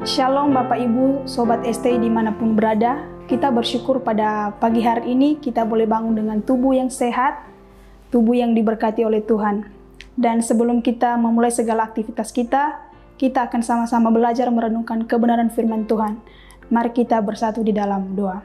Shalom Bapak Ibu, Sobat ST dimanapun berada. Kita bersyukur pada pagi hari ini kita boleh bangun dengan tubuh yang sehat, tubuh yang diberkati oleh Tuhan. Dan sebelum kita memulai segala aktivitas kita akan sama-sama belajar merenungkan kebenaran firman Tuhan. Mari kita bersatu di dalam doa.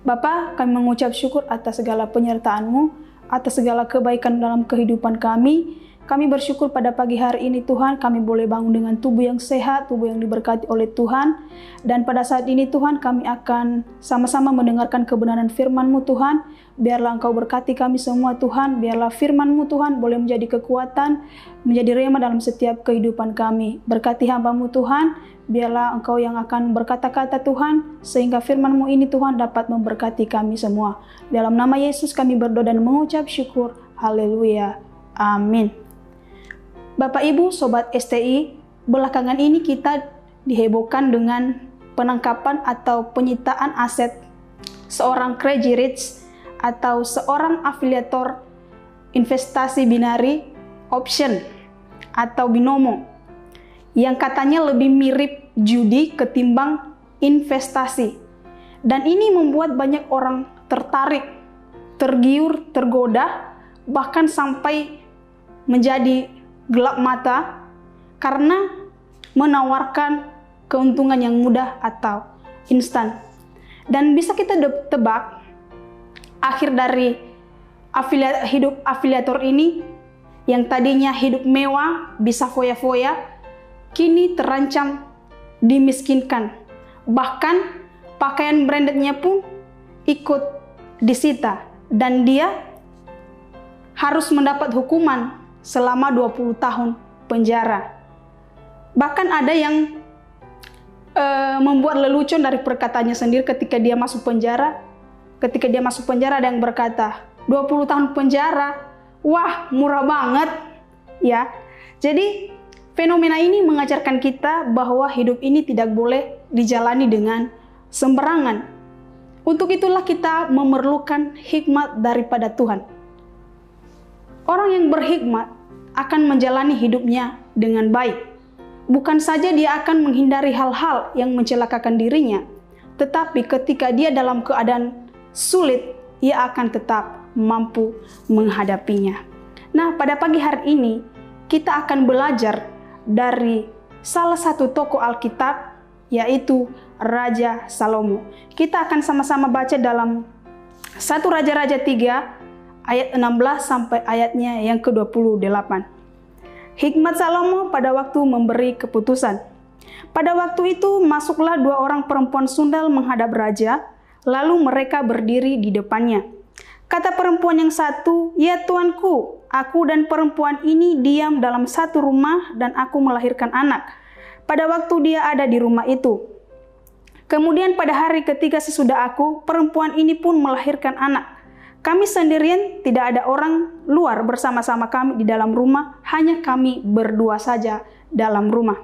Bapa, kami mengucap syukur atas segala penyertaan-Mu, atas segala kebaikan dalam kehidupan kami. Kami bersyukur pada pagi hari ini Tuhan, kami boleh bangun dengan tubuh yang sehat, tubuh yang diberkati oleh Tuhan. Dan pada saat ini Tuhan, kami akan sama-sama mendengarkan kebenaran firman-Mu Tuhan. Biarlah Engkau berkati kami semua Tuhan, biarlah firman-Mu Tuhan boleh menjadi kekuatan, menjadi rema dalam setiap kehidupan kami. Berkati hamba-Mu Tuhan, biarlah Engkau yang akan berkata-kata Tuhan, sehingga firman-Mu ini Tuhan dapat memberkati kami semua. Dalam nama Yesus kami berdoa dan mengucap syukur. Haleluya. Amin. Bapak Ibu Sobat STI, belakangan ini kita dihebohkan dengan penangkapan atau penyitaan aset seorang crazy rich atau seorang afiliator investasi binary option atau binomo yang katanya lebih mirip judi ketimbang investasi. Dan ini membuat banyak orang tertarik, tergiur, tergoda, bahkan sampai menjadi gelap mata karena menawarkan keuntungan yang mudah atau instan. Dan bisa kita tebak akhir dari hidup afiliator ini yang tadinya hidup mewah, bisa foya-foya, kini terancam dimiskinkan. Bahkan pakaian brandednya pun ikut disita dan dia harus mendapat hukuman selama 20 tahun penjara. Bahkan ada yang membuat lelucon dari perkataannya sendiri ketika dia masuk penjara. Ketika dia masuk penjara ada yang berkata, 20 tahun penjara, wah murah banget. Ya, jadi fenomena ini mengajarkan kita bahwa hidup ini tidak boleh dijalani dengan sembarangan. Untuk itulah kita memerlukan hikmat daripada Tuhan. Orang yang berhikmat akan menjalani hidupnya dengan baik. Bukan saja dia akan menghindari hal-hal yang mencelakakan dirinya, tetapi ketika dia dalam keadaan sulit, ia akan tetap mampu menghadapinya. Nah, pada pagi hari ini, kita akan belajar dari salah satu tokoh Alkitab, yaitu Raja Salomo. Kita akan sama-sama baca dalam 1 Raja-Raja 3, ayat 16 sampai ayatnya yang ke-28. Hikmat Salomo pada waktu memberi keputusan. Pada waktu itu masuklah 2 orang perempuan sundal menghadap raja, lalu mereka berdiri di depannya. Kata perempuan yang satu, "Ya tuanku, aku dan perempuan ini diam dalam satu rumah dan aku melahirkan anak. Pada waktu dia ada di rumah itu. Kemudian pada hari ketiga sesudah aku, perempuan ini pun melahirkan anak. Kami sendirian, tidak ada orang luar bersama-sama kami di dalam rumah, hanya kami berdua saja dalam rumah.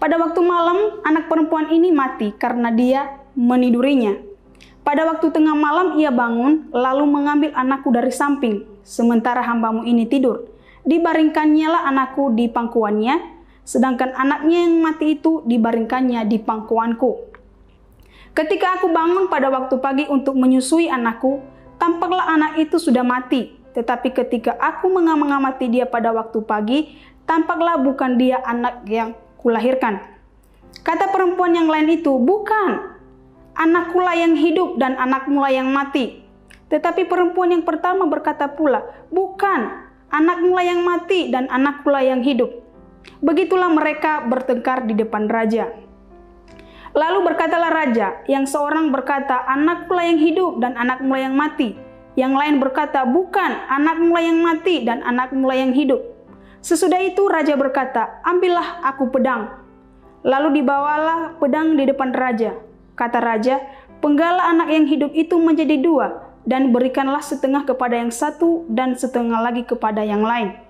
Pada waktu malam, anak perempuan ini mati karena dia menidurinya. Pada waktu tengah malam ia bangun, lalu mengambil anakku dari samping, sementara hambamu ini tidur. Dibaringkannya lah anakku di pangkuannya, sedangkan anaknya yang mati itu dibaringkannya di pangkuanku. Ketika aku bangun pada waktu pagi untuk menyusui anakku, tampaklah anak itu sudah mati. Tetapi ketika aku mengamati dia pada waktu pagi, tampaklah bukan dia anak yang kulahirkan. Kata perempuan yang lain itu, bukan, anakkulah yang hidup dan anakmulah yang mati. Tetapi perempuan yang pertama berkata pula, bukan, anakmulah yang mati dan anakkulah yang hidup. Begitulah mereka bertengkar di depan raja. Lalu berkatalah raja, yang seorang berkata, anakkulah yang hidup dan anakmulah yang mati. Yang lain berkata, bukan, anakmulah yang mati dan anakmulah yang hidup. Sesudah itu raja berkata, ambillah aku pedang. Lalu dibawalah pedang di depan raja. Kata raja, penggalah anak yang hidup itu menjadi 2, dan berikanlah setengah kepada yang satu dan setengah lagi kepada yang lain.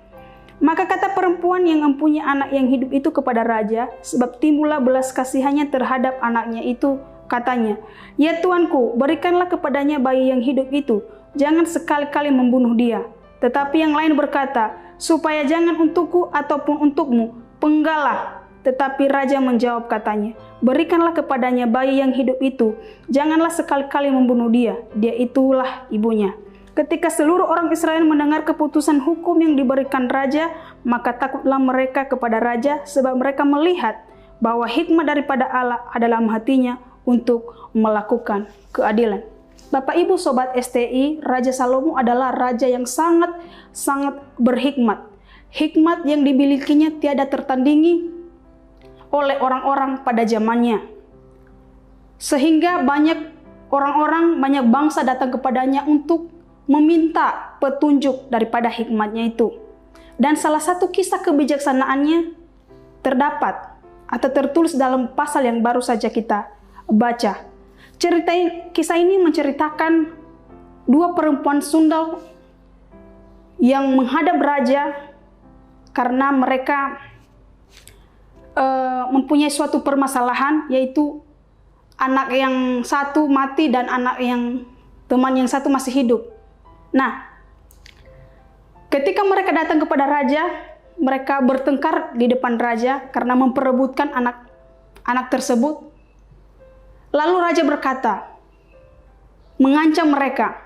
Maka kata perempuan yang mempunyai anak yang hidup itu kepada raja, sebab timbullah belas kasihannya terhadap anaknya itu, katanya, ya tuanku, berikanlah kepadanya bayi yang hidup itu, jangan sekali-kali membunuh dia. Tetapi yang lain berkata, supaya jangan untukku ataupun untukmu, penggalah, Tetapi raja menjawab katanya, berikanlah kepadanya bayi yang hidup itu. Janganlah sekali-kali membunuh dia. Dia itulah ibunya. Ketika seluruh orang Israel mendengar keputusan hukum yang diberikan raja, maka takutlah mereka kepada raja, sebab mereka melihat bahwa hikmat daripada Allah adalah hatinya untuk melakukan keadilan. Bapak Ibu Sobat STI, Raja Salomo adalah raja yang sangat berhikmat. Hikmat yang dimilikinya tiada tertandingi oleh orang-orang pada zamannya. Sehingga banyak orang-orang, banyak bangsa datang kepadanya untuk meminta petunjuk daripada hikmatnya itu. Dan salah satu kisah kebijaksanaannya terdapat atau tertulis dalam pasal yang baru saja kita baca. Kisah ini menceritakan dua perempuan sundal yang menghadap raja karena mereka mempunyai suatu permasalahan, yaitu anak yang satu mati dan teman yang satu masih hidup. Nah, ketika mereka datang kepada raja, mereka bertengkar di depan raja karena memperebutkan anak tersebut. Lalu raja berkata, mengancam mereka.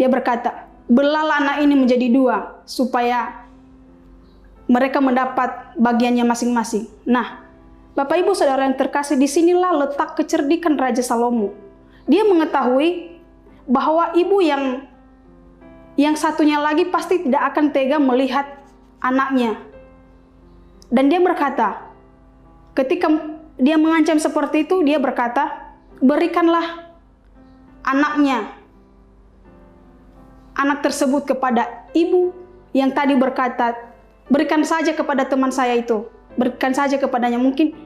Dia berkata, belahlah anak ini menjadi dua supaya mereka mendapat bagiannya masing-masing. Nah, Bapak Ibu Saudara yang terkasih, disinilah letak kecerdikan Raja Salomo. Dia mengetahui bahwa ibu yang satunya lagi pasti tidak akan tega melihat anaknya. Dan dia berkata, ketika dia mengancam seperti itu, dia berkata, berikanlah anak tersebut kepada ibu yang tadi berkata, berikan saja kepada teman saya itu, berikan saja kepadanya. Mungkin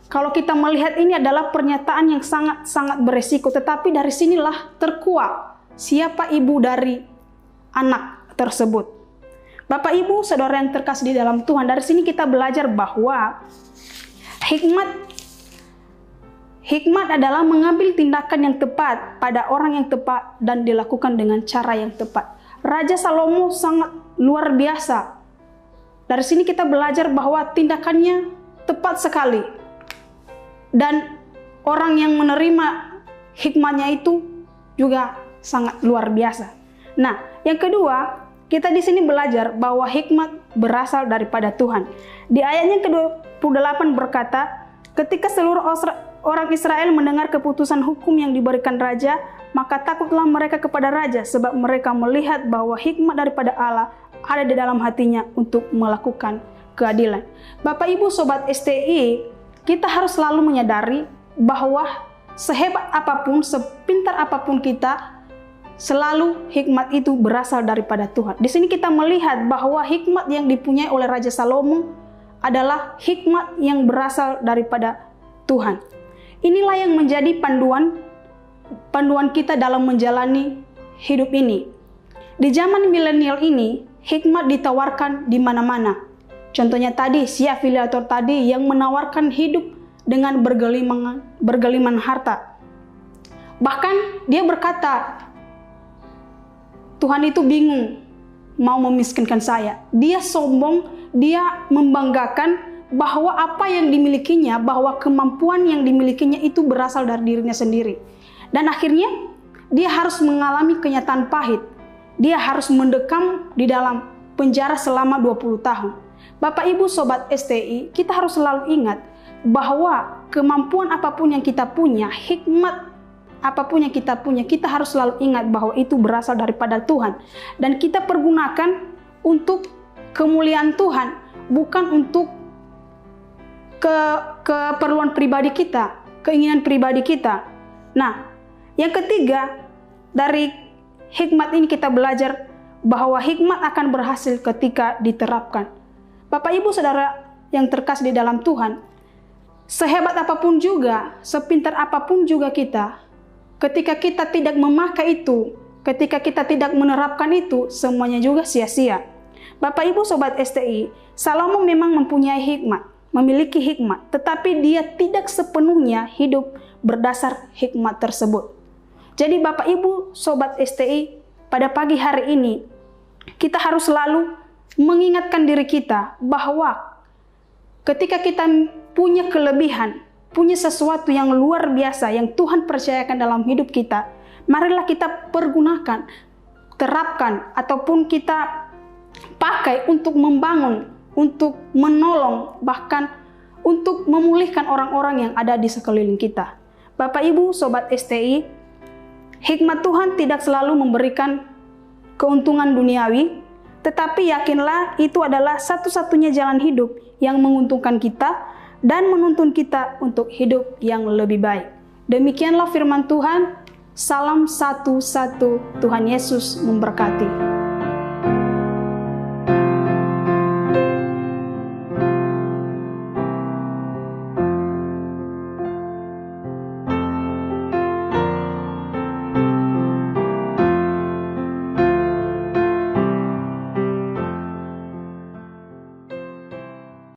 kalau kita melihat ini adalah pernyataan yang sangat beresiko, tetapi dari sinilah terkuak siapa ibu dari anak tersebut. Bapak Ibu Saudara yang terkasih di dalam Tuhan, dari sini kita belajar bahwa hikmat adalah mengambil tindakan yang tepat pada orang yang tepat dan dilakukan dengan cara yang tepat. Raja Salomo sangat luar biasa. Dari sini kita belajar bahwa tindakannya tepat sekali. Dan orang yang menerima hikmatnya itu juga sangat luar biasa. Nah, yang kedua, kita di sini belajar bahwa hikmat berasal daripada Tuhan. Di ayatnya ke-28 berkata, ketika seluruh orang Israel mendengar keputusan hukum yang diberikan raja, maka takutlah mereka kepada raja, sebab mereka melihat bahwa hikmat daripada Allah ada di dalam hatinya untuk melakukan keadilan. Bapak Ibu Sobat STI, kita harus selalu menyadari bahwa sehebat apapun, sepintar apapun kita, selalu hikmat itu berasal daripada Tuhan. Di sini kita melihat bahwa hikmat yang dipunyai oleh Raja Salomo adalah hikmat yang berasal daripada Tuhan. Inilah yang menjadi panduan kita dalam menjalani hidup ini. Di zaman milenial ini, hikmat ditawarkan di mana-mana. Contohnya tadi, si afiliator tadi yang menawarkan hidup dengan bergeliman harta. Bahkan dia berkata, Tuhan itu bingung mau memiskinkan saya. Dia sombong, dia membanggakan bahwa apa yang dimilikinya, bahwa kemampuan yang dimilikinya itu berasal dari dirinya sendiri. Dan akhirnya dia harus mengalami kenyataan pahit. Dia harus mendekam di dalam penjara selama 20 tahun. Bapak Ibu Sobat STI, kita harus selalu ingat bahwa kemampuan apapun yang kita punya, hikmat apapun yang kita punya, kita harus selalu ingat bahwa itu berasal daripada Tuhan. Dan kita pergunakan untuk kemuliaan Tuhan, bukan untuk keperluan pribadi kita, keinginan pribadi kita. Nah, yang ketiga, dari hikmat ini kita belajar bahwa hikmat akan berhasil ketika diterapkan. Bapak Ibu Saudara yang terkasih di dalam Tuhan, sehebat apapun juga, sepintar apapun juga kita, ketika kita tidak memakai itu, ketika kita tidak menerapkan itu, semuanya juga sia-sia. Bapak Ibu Sobat STI, Salomo memang mempunyai hikmat, memiliki hikmat, tetapi dia tidak sepenuhnya hidup berdasar hikmat tersebut. Jadi Bapak Ibu Sobat STI, pada pagi hari ini, kita harus selalu mengingatkan diri kita bahwa Ketika kita punya kelebihan, punya sesuatu yang luar biasa yang Tuhan percayakan dalam hidup kita, marilah kita pergunakan, terapkan, ataupun kita pakai untuk membangun, untuk menolong, bahkan untuk memulihkan orang-orang yang ada di sekeliling kita. Bapak Ibu, Sobat STI, hikmat Tuhan tidak selalu memberikan keuntungan duniawi, tetapi yakinlah itu adalah satu-satunya jalan hidup yang menguntungkan kita dan menuntun kita untuk hidup yang lebih baik. Demikianlah firman Tuhan. Salam 1-1, Tuhan Yesus memberkati.